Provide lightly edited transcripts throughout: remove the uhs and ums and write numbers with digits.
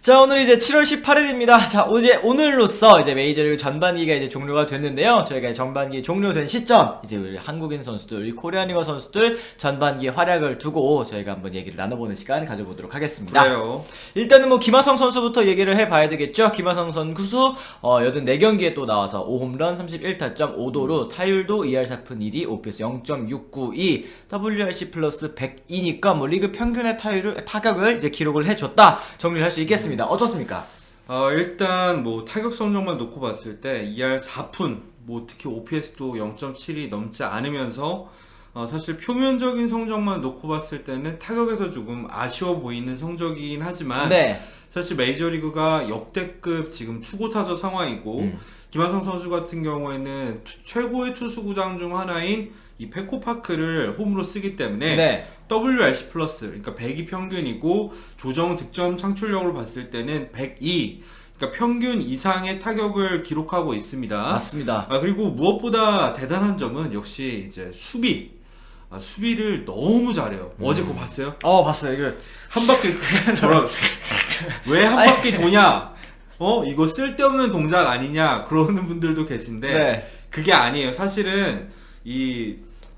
자, 오늘 이제 7월 18일입니다. 자, 오늘로써 이제 메이저리그 전반기가 이제 종료가 됐는데요. 저희가 전반기 종료된 시점, 이제 우리 한국인 선수들, 우리 코리안리거 선수들 전반기 활약을 두고 저희가 한번 얘기를 나눠보는 시간 가져보도록 하겠습니다. 그래요. 일단은 뭐 김하성 선수부터 얘기를 해봐야 되겠죠. 김하성 선수 84경기에 또 나와서 5홈런 31타점 5도루 타율도 2할 4푼 1리 OPS 0.692 WRC 플러스 102니까 뭐 리그 평균의 타격을 이제 기록을 해줬다 정리를 할 수 있겠습니다. 어떻습니까? 일단 뭐 타격 성적만 놓고 봤을 때 2할 4푼, 뭐 특히 OPS도 0.7이 넘지 않으면서 사실 표면적인 성적만 놓고 봤을 때는 타격에서 조금 아쉬워 보이는 성적이긴 하지만 네. 사실 메이저리그가 역대급 지금 투고 타자 상황이고 김하성 선수 같은 경우에는 최고의 투수구장 중 하나인 이 페코파크를 홈으로 쓰기 때문에 네. WRC 플러스, 그러니까 102 평균이고 조정 득점 창출력으로 봤을 때는 102, 그러니까 평균 이상의 타격을 기록하고 있습니다. 맞습니다. 그리고 무엇보다 대단한 점은 역시 이제 수비를 너무 잘해요. 어제 그거 봤어요? 봤어요. 이거 한 바퀴 왜 한 바퀴 도냐? 이거 쓸데없는 동작 아니냐? 그러는 분들도 계신데 네. 그게 아니에요. 사실은 이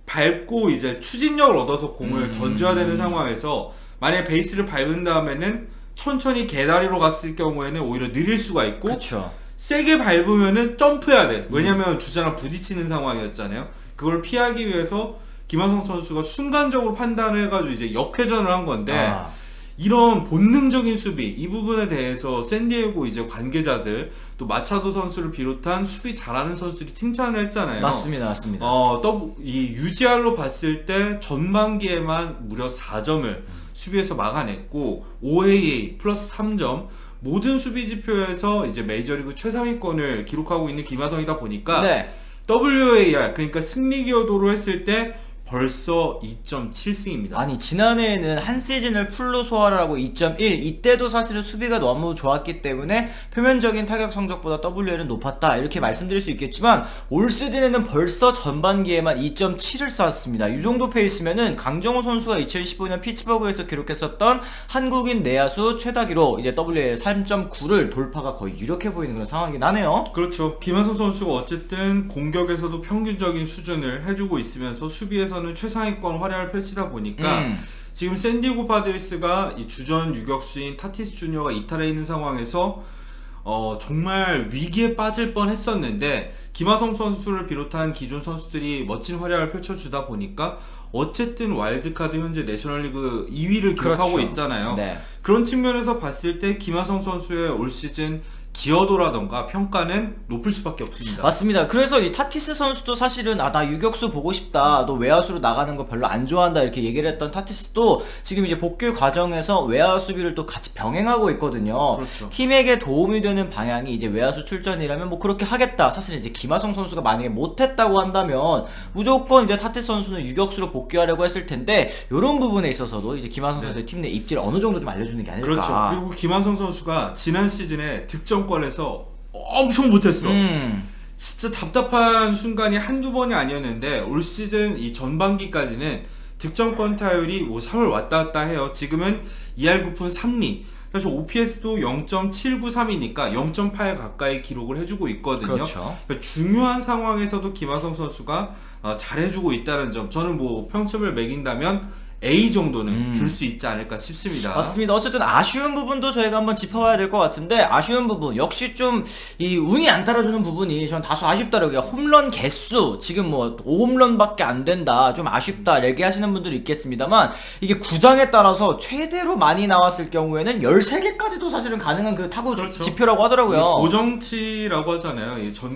밟고 이제 추진력을 얻어서 공을 던져야 되는 상황에서 만약에 베이스를 밟은 다음에는 천천히 개다리로 갔을 경우에는 오히려 느릴 수가 있고 그쵸. 세게 밟으면은 점프해야 돼. 왜냐면 주자랑 부딪히는 상황이었잖아요. 그걸 피하기 위해서 김하성 선수가 순간적으로 판단을 해가지고 이제 역회전을 한 건데 이런 본능적인 수비, 이 부분에 대해서 샌디에고 이제 관계자들 또 마차도 선수를 비롯한 수비 잘하는 선수들이 칭찬을 했잖아요. 맞습니다. 맞습니다. 또 이 UZR로 봤을 때 전반기에만 무려 4점을 수비에서 막아냈고 5AA 플러스 3점, 모든 수비 지표에서 이제 메이저리그 최상위권을 기록하고 있는 김하성이다 보니까 네. WAR, 그러니까 승리 기여도로 했을 때 벌써 2.7승입니다. 아니, 지난해에는 한 시즌을 풀로 소화를 하고 2.1, 이때도 사실은 수비가 너무 좋았기 때문에 표면적인 타격 성적보다 WR은 높았다 이렇게 말씀드릴 수 있겠지만 올 시즌에는 벌써 전반기에만 2.7을 쌓았습니다. 이 정도 페이스면은 강정호 선수가 2015년 피츠버그에서 기록했었던 한국인 내야수 최다 기록 이제 WR 3.9를 돌파가 거의 유력해 보이는 그런 상황이긴 하네요. 그렇죠. 김하성 선수가 어쨌든 공격에서도 평균적인 수준을 해주고 있으면서 수비에서는 최상위권 활약을 펼치다 보니까 지금 샌디에고 파드리스가 이 주전 유격수인 타티스 주니어가 이탈해 있는 상황에서 정말 위기에 빠질 뻔 했었는데 김하성 선수를 비롯한 기존 선수들이 멋진 활약을 펼쳐주다 보니까 어쨌든 와일드카드 현재 내셔널리그 2위를 기록하고 그렇죠. 있잖아요. 네. 그런 측면에서 봤을 때 김하성 선수의 올 시즌 기여도라던가 평가는 높을 수밖에 없습니다. 맞습니다. 그래서 이 타티스 선수도 사실은 나 유격수 보고 싶다, 너 외야수로 나가는 거 별로 안 좋아한다 이렇게 얘기를 했던 타티스도 지금 이제 복귀 과정에서 외야수 수비를 또 같이 병행하고 있거든요. 그렇죠. 팀에게 도움이 되는 방향이 이제 외야수 출전이라면 뭐 그렇게 하겠다. 사실 이제 김하성 선수가 만약에 못했다고 한다면 무조건 이제 타티스 선수는 유격수로 복귀하려고 했을 텐데 이런 부분에 있어서도 이제 김하성 선수의 팀 내 입지를 어느 정도 좀 알려주는 게 아닐까. 그렇죠. 그리고 김하성 선수가 지난 시즌에 득점권에서 엄청 못했어. 진짜 답답한 순간이 한두 번이 아니었는데 올 시즌 이 전반기까지는 득점권 타율이 뭐 3을 왔다 갔다 해요. 지금은 2할 9푼 3리. 사실 OPS도 0.793이니까 0.8 가까이 기록을 해주고 있거든요. 그렇죠. 그러니까 중요한 상황에서도 김하성 선수가 잘해주고 있다는 점, 저는 뭐 평점을 매긴다면 A 정도는 줄 수 있지 않을까 싶습니다. 맞습니다. 어쨌든 아쉬운 부분도 저희가 한번 짚어봐야 될 것 같은데 아쉬운 부분 역시 좀 이 운이 안 따라주는 부분이 전 다소 아쉽더라고요. 홈런 개수 지금 뭐 5홈런밖에 안 된다, 좀 아쉽다 얘기하시는 분들이 있겠습니다만 이게 구장에 따라서 최대로 많이 나왔을 경우에는 13개까지도 사실은 가능한 그 타구 그렇죠. 지표라고 하더라고요. 고정치라고 하잖아요. 이 전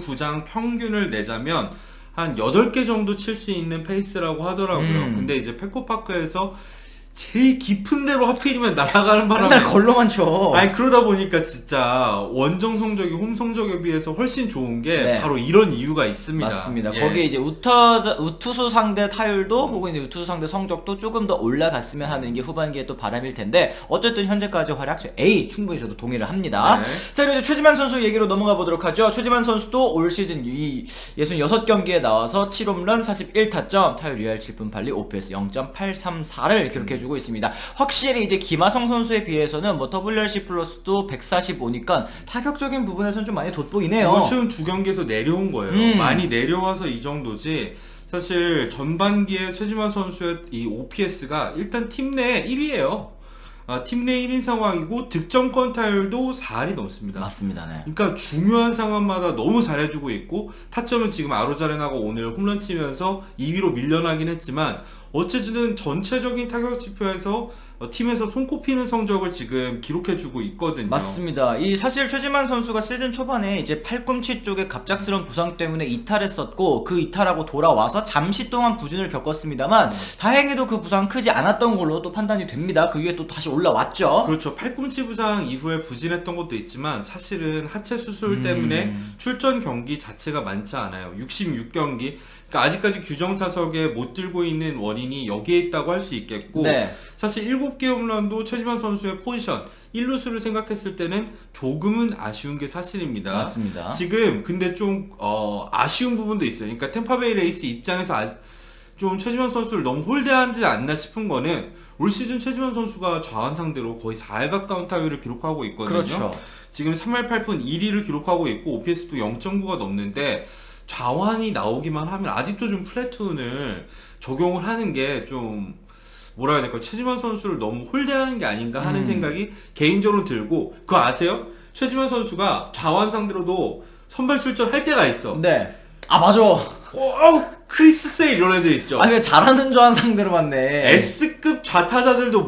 구장 평균을 내자면 한 8개 정도 칠 수 있는 페이스라고 하더라고요. 근데 이제 페코파크에서 제일 깊은 데로 하필이면 날아가는 바람에 맨날 걸로만 쳐. 아니 그러다 보니까 진짜 원정 성적이 홈 성적에 비해서 훨씬 좋은 게 네. 바로 이런 이유가 있습니다. 맞습니다. 예. 거기에 이제 우투수 상대 타율도 혹은 이제 우투수 상대 성적도 조금 더 올라갔으면 하는 게 후반기에 또 바람일 텐데 어쨌든 현재까지 활약 A 충분히 저도 동의를 합니다. 네. 자, 그리고 이제 최지만 선수 얘기로 넘어가 보도록 하죠. 최지만 선수도 올 시즌 이 66경기에 나와서 7홈런 41타점 타율 2할 7분 8리 OPS 0.834를 기록해주고 있습니다. 확실히 이제 김하성 선수에 비해서는 뭐 WRC 플러스도 145니까 타격적인 부분에서는 좀 많이 돋보이네요. 최근 두 경기에서 내려온 거예요. 많이 내려와서 이 정도지. 사실 전반기에 최지만 선수의 이 OPS가 일단 팀 내 1위예요. 팀 내 1인 상황이고 득점권 타율도 4할이 넘습니다. 맞습니다. 네. 그러니까 중요한 상황마다 너무 잘해주고 있고 타점은 지금 아로자렌하고 오늘 홈런 치면서 2위로 밀려나긴 했지만 어쨌든 전체적인 타격 지표에서 팀에서 손꼽히는 성적을 지금 기록해주고 있거든요. 맞습니다. 이 사실 최지만 선수가 시즌 초반에 이제 팔꿈치 쪽에 갑작스러운 부상 때문에 이탈했었고 그 이탈하고 돌아와서 잠시 동안 부진을 겪었습니다만 다행히도 그 부상 크지 않았던 걸로 또 판단이 됩니다. 그 위에 또 다시 올라왔죠. 그렇죠. 팔꿈치 부상 이후에 부진했던 것도 있지만 사실은 하체 수술 때문에 출전 경기 자체가 많지 않아요. 66경기. 그러니까 아직까지 규정 타석에 못 들고 있는 원인이 여기에 있다고 할 수 있겠고 네. 사실 7개 홈런도 최지만 선수의 포지션 1루수를 생각했을 때는 조금은 아쉬운 게 사실입니다. 맞습니다. 지금 근데 좀 아쉬운 부분도 있어요. 그러니까 템파베이 레이스 입장에서 좀 최지만 선수를 너무 홀대하지 않나 싶은 거는 올 시즌 최지만 선수가 좌완 상대로 거의 4할 가까운 타율을 기록하고 있거든요. 그렇죠. 지금 3할 8푼 1위를 기록하고 있고 OPS도 0.9가 넘는데 좌완이 나오기만 하면 아직도 좀 플래툰을 적용을 하는 게 좀 뭐라 해야 될까 최지만 선수를 너무 홀대하는 게 아닌가 하는 생각이 개인적으로 들고 그거 아세요? 최지만 선수가 좌완 상대로도 선발 출전할 때가 있어. 네. 아 맞아. 크리스 세일 이런 애들 있죠. 아니 왜 잘하는 조한 상대로 봤네. S급 좌타자들도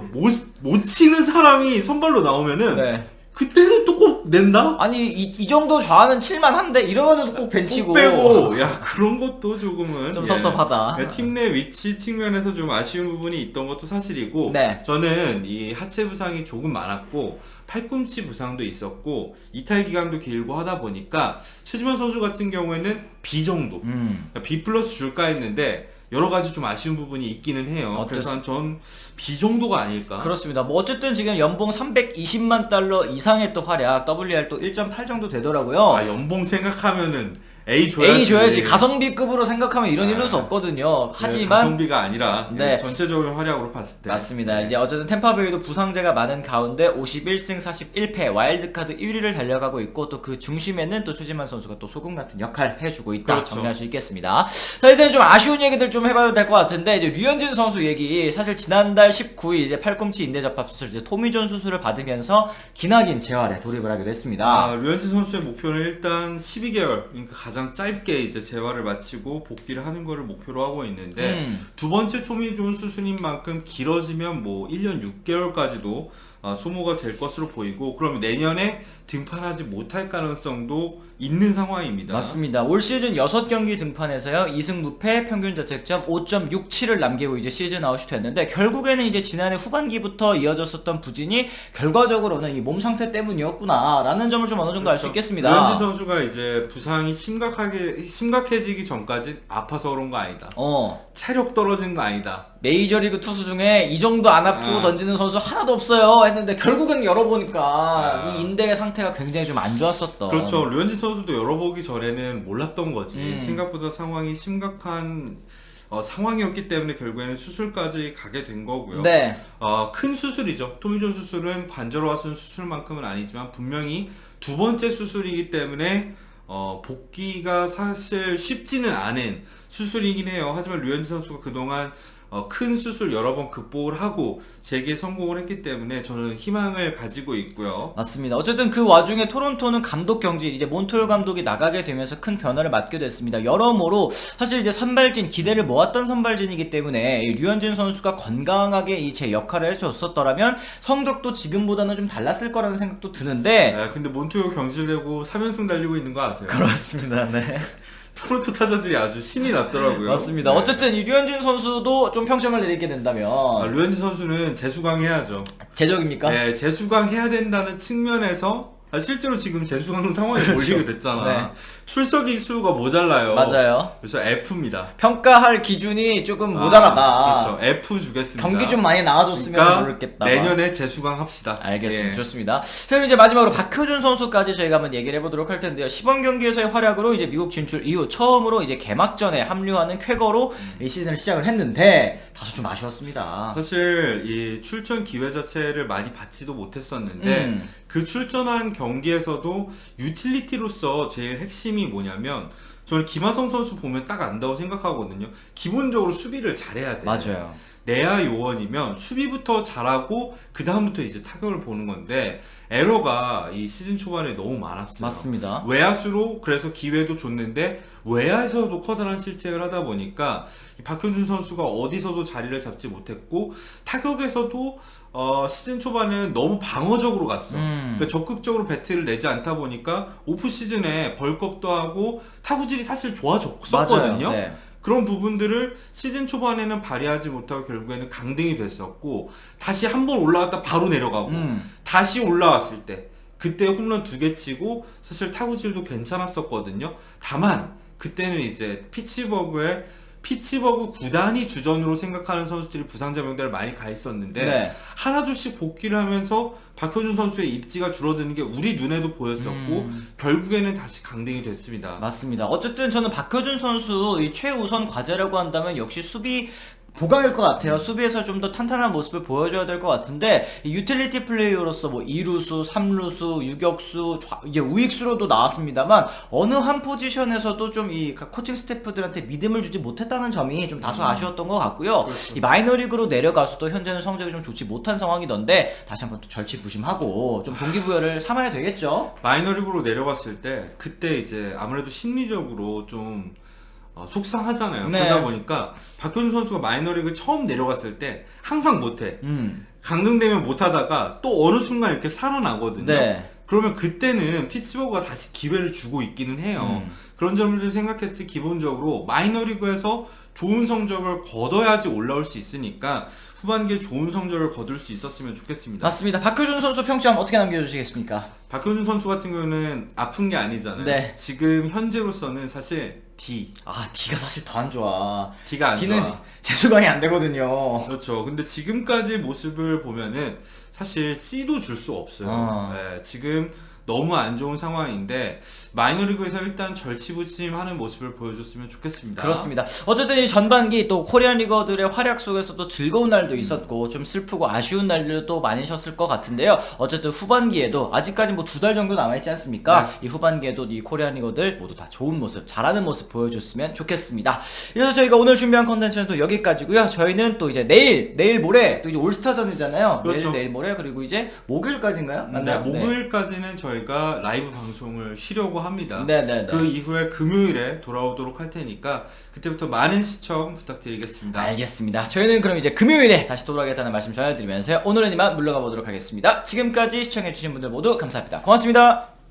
못 치는 사람이 선발로 나오면은 네. 그때는 또 꼭 낸다? 아니 이 정도 좌하는 칠만한데 이러면은 꼭 벤치고. 꼭 빼고 야 그런 것도 조금은 좀 예. 섭섭하다. 팀 내 위치 측면에서 좀 아쉬운 부분이 있던 것도 사실이고 네. 저는 이 하체 부상이 조금 많았고 팔꿈치 부상도 있었고 이탈 기간도 길고 하다 보니까 최지만 선수 같은 경우에는 B 정도 그러니까 B 플러스 줄까 했는데 여러 가지 좀 아쉬운 부분이 있기는 해요. 그래서 전 B 정도가 아닐까. 그렇습니다. 뭐 어쨌든 지금 연봉 320만 달러 이상의 또 활약, WR 또 1.8 정도 되더라고요. 연봉 생각하면은 A 줘야지. A 줘야지. 가성비급으로 생각하면 이런 이룰 수 없거든요. 하지만 가성비가 아니라 네. 전체적인 활약으로 봤을 때 맞습니다. 이제 어쨌든 템파베이도 부상자가 많은 가운데 51승 41패 와일드카드 1위를 달려가고 있고 또 그 중심에는 또 최지만 선수가 또 소금 같은 역할 해주고 있다. 그렇죠. 정리할 수 있겠습니다. 자 이제 좀 아쉬운 얘기들 좀 해봐도 될 것 같은데 이제 류현진 선수 얘기 사실 지난달 19일 이제 팔꿈치 인대 접합 수술 이제 토미존 수술을 받으면서 기나긴 재활에 돌입을 하기도 했습니다. 류현진 선수의 목표는 일단 12개월 그러니까 가장 짧게 이제 재활을 마치고 복귀를 하는 거를 목표로 하고 있는데 두 번째 토미존 수술인 만큼 길어지면 뭐 1년 6개월까지도 소모가 될 것으로 보이고 그러면 내년에 등판하지 못할 가능성도 있는 상황입니다. 맞습니다. 올 시즌 6경기 등판에서요 2승 무패 평균 자책점 5.67을 남기고 이제 시즌 아웃이 됐는데 결국에는 이제 지난해 후반기부터 이어졌었던 부진이 결과적으로는 이 몸 상태 때문이었구나 라는 점을 좀 어느 정도 알 수 있겠습니다. 류현진 선수가 이제 부상이 심각해지기 전까지 아파서 그런 거 아니다. 체력 떨어진 거 아니다. 메이저리그 투수 중에 이 정도 안 아프고 던지는 선수 하나도 없어요 했는데 결국은 열어보니까 이 인대의 상태가 굉장히 좀 안 좋았었던. 그렇죠. 류현진 선수도 열어보기 전에는 몰랐던 거지. 생각보다 상황이 심각한 상황이었기 때문에 결국에는 수술까지 가게 된 거고요. 네. 큰 수술이죠. 토미존 수술은 관절화순 수술만큼은 아니지만 분명히 두 번째 수술이기 때문에 복귀가 사실 쉽지는 않은 수술이긴 해요. 하지만 류현진 선수가 그동안 큰 수술 여러 번 극복을 하고 재기에 성공을 했기 때문에 저는 희망을 가지고 있고요. 맞습니다. 어쨌든 그 와중에 토론토는 감독 경질 이제 몬토요 감독이 나가게 되면서 큰 변화를 맞게 됐습니다. 여러모로 사실 이제 선발진 기대를 모았던 선발진이기 때문에 류현진 선수가 건강하게 이 제 역할을 해줬었더라면 성적도 지금보다는 좀 달랐을 거라는 생각도 드는데 근데 몬토요 경질되고 3연승 달리고 있는 거 아세요? 그렇습니다. 네. 토론토 타자들이 아주 신이 났더라고요. 맞습니다. 네. 어쨌든 이 류현진 선수도 좀 평점을 내리게 된다면 류현진 선수는 재수강해야죠. 제적입니까? 네, 재수강해야 된다는 측면에서 실제로 지금 재수강 상황에 그렇죠. 몰리게 됐잖아. 네. 출석일 수가 모자라요. 맞아요. 그래서 F입니다. 평가할 기준이 조금 모자라다. 그렇죠. F 주겠습니다. 경기 좀 많이 나와줬으면 그러니까 모르겠다. 내년에 재수강 합시다. 알겠습니다. 예. 좋습니다. 자, 그럼 이제 마지막으로 박효준 선수까지 저희가 한번 얘기를 해보도록 할 텐데요. 시범 경기에서의 활약으로 이제 미국 진출 이후 처음으로 이제 개막전에 합류하는 쾌거로 이 시즌을 시작을 했는데 다소 좀 아쉬웠습니다. 사실 이 출전 기회 자체를 많이 받지도 못했었는데 그 출전한 경기에서도 유틸리티로서 제일 핵심이 뭐냐면 저는 김하성 선수 보면 딱 안다고 생각하거든요. 기본적으로 수비를 잘해야 돼요. 맞아요. 내야 요원이면 수비부터 잘하고 그 다음부터 이제 타격을 보는 건데 에러가 이 시즌 초반에 너무 많았어요. 맞습니다. 외야수로 그래서 기회도 줬는데 외야에서도 커다란 실책을 하다 보니까 이 박효준 선수가 어디서도 자리를 잡지 못했고 타격에서도 시즌 초반에는 너무 방어적으로 갔어. 그러니까 적극적으로 배트를 내지 않다 보니까 오프 시즌에 벌컵도 하고 타구질이 사실 좋아졌었거든요. 맞아요. 네. 그런 부분들을 시즌 초반에는 발휘하지 못하고 결국에는 강등이 됐었고 다시 한번 올라갔다 바로 내려가고 다시 올라왔을 때 그때 홈런 2개 치고 사실 타구질도 괜찮았었거든요. 다만 그때는 이제 피츠버그 구단이 주전으로 생각하는 선수들이 부상자 명단을 많이 가 있었는데 네. 하나둘씩 복귀를 하면서 박효준 선수의 입지가 줄어드는 게 우리 눈에도 보였었고 결국에는 다시 강등이 됐습니다. 맞습니다. 어쨌든 저는 박효준 선수 이 최우선 과제라고 한다면 역시 수비 보강일 것 같아요. 수비에서 좀 더 탄탄한 모습을 보여줘야 될 것 같은데 이 유틸리티 플레이어로서 뭐 2루수, 3루수, 유격수, 이제 우익수로도 나왔습니다만 어느 한 포지션에서도 좀 이 코칭 스태프들한테 믿음을 주지 못했다는 점이 좀 다소 아쉬웠던 것 같고요. 그렇죠. 이 마이너리그로 내려가서도 현재는 성적이 좀 좋지 못한 상황이던데 다시 한번 또 절치부심하고 좀 동기부여를 삼아야 되겠죠. 마이너리그로 내려갔을 때 그때 이제 아무래도 심리적으로 좀 속상하잖아요. 네. 그러다 보니까 박효준 선수가 마이너리그 처음 내려갔을 때 항상 못해. 강등되면 못하다가 또 어느 순간 이렇게 살아나거든요. 네. 그러면 그때는 피츠버그가 다시 기회를 주고 있기는 해요. 그런 점을 생각했을 때 기본적으로 마이너리그에서 좋은 성적을 거둬야지 올라올 수 있으니까 후반기에 좋은 성적을 거둘 수 있었으면 좋겠습니다. 맞습니다. 박효준 선수 평점 어떻게 남겨주시겠습니까? 박효준 선수 같은 경우는 아픈 게 아니잖아요. 네. 지금 현재로서는 사실 D. D가 사실 더 안 좋아. D가 안 D는 좋아. 재수강이 안 되거든요. 그렇죠. 근데 지금까지 모습을 보면은 사실 C도 줄 수 없어요. 네, 지금 너무 안 좋은 상황인데 마이너리그에서 일단 절치부심하는 모습을 보여줬으면 좋겠습니다. 그렇습니다. 어쨌든 이 전반기 또 코리안 리거들의 활약 속에서도 즐거운 날도 있었고 좀 슬프고 아쉬운 날들도 많으셨을 것 같은데요. 어쨌든 후반기에도 아직까지 뭐 2달 정도 남아있지 않습니까? 이 후반기에도 이 코리안 리거들 모두 다 좋은 모습, 잘하는 모습 보여줬으면 좋겠습니다. 그래서 저희가 오늘 준비한 컨텐츠는 또 여기까지고요. 저희는 또 이제 내일 모레 또 이제 올스타전이잖아요. 그렇죠. 내일 모레 그리고 이제 목요일까지인가요? 네, 맞나요? 목요일까지는 저희가 라이브 방송을 쉬려고 합니다. 네네네. 그 이후에 금요일에 돌아오도록 할 테니까 그때부터 많은 시청 부탁드리겠습니다. 알겠습니다. 저희는 그럼 이제 금요일에 다시 돌아오겠다는 말씀 전해드리면서 오늘은 이만 물러가 보도록 하겠습니다. 지금까지 시청해주신 분들 모두 감사합니다. 고맙습니다.